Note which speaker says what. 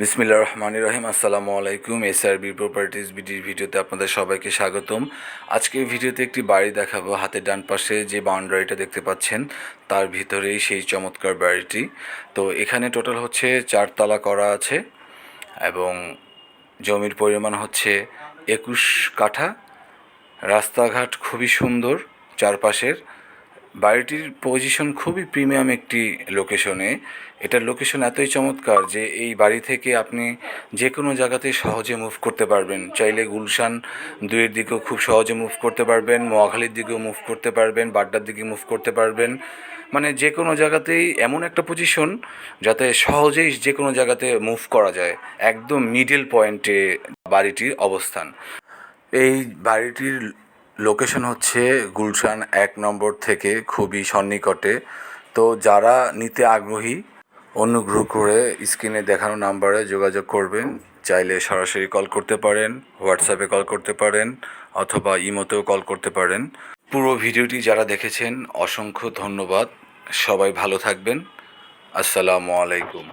Speaker 1: বিসমিল্লাহির রহমানির রহিম। আসসালামু আলাইকুম। এসআরবি প্রপার্টিজ বিডির ভিডিওতে আপনাদের সবাইকে স্বাগতম। আজকের ভিডিওতে একটি বাড়ি দেখাবো। হাতের ডান পাশে যে বাউন্ডারিটা দেখতে পাচ্ছেন তার ভিতরেই সেই চমৎকার বাড়িটি। তো এখানে টোটাল হচ্ছে 4 তলা করা আছে এবং জমির পরিমাণ হচ্ছে 21 কাঠা। রাস্তাঘাট খুবই সুন্দর চারপাশের। বাড়িটির পজিশন খুবই প্রিমিয়াম একটি লোকেশনে। এটার লোকেশন এতই চমৎকার যে এই বাড়ি থেকে আপনি যে কোনো জায়গাতে সহজে মুভ করতে পারবেন। চাইলে গুলশান 2-এর দিকেও খুব সহজে মুভ করতে পারবেন, মহাখালীর দিকেও মুভ করতে পারবেন, বাড্ডার দিকে মুভ করতে পারবেন। মানে যে কোনো জায়গাতেই এমন একটা পজিশন যাতে সহজেই যে কোনো জায়গাতে মুভ করা যায়। একদম মিডল পয়েন্টে বাড়িটির অবস্থান। এই বাড়িটির লোকেশন হচ্ছে গুলশান 1 নম্বর থেকে খুবই সন্নিকটে। তো যারা নিতে আগ্রহী অনুগ্রহ করে স্ক্রিনে দেখানো নাম্বারে যোগাযোগ করবেন। চাইলে সরাসরি কল করতে পারেন, হোয়াটসঅ্যাপে কল করতে পারেন, অথবা ইমোতেও কল করতে পারেন। পুরো ভিডিওটি যারা দেখেছেন অসংখ্য ধন্যবাদ। সবাই ভালো থাকবেন। আসসালামু আলাইকুম।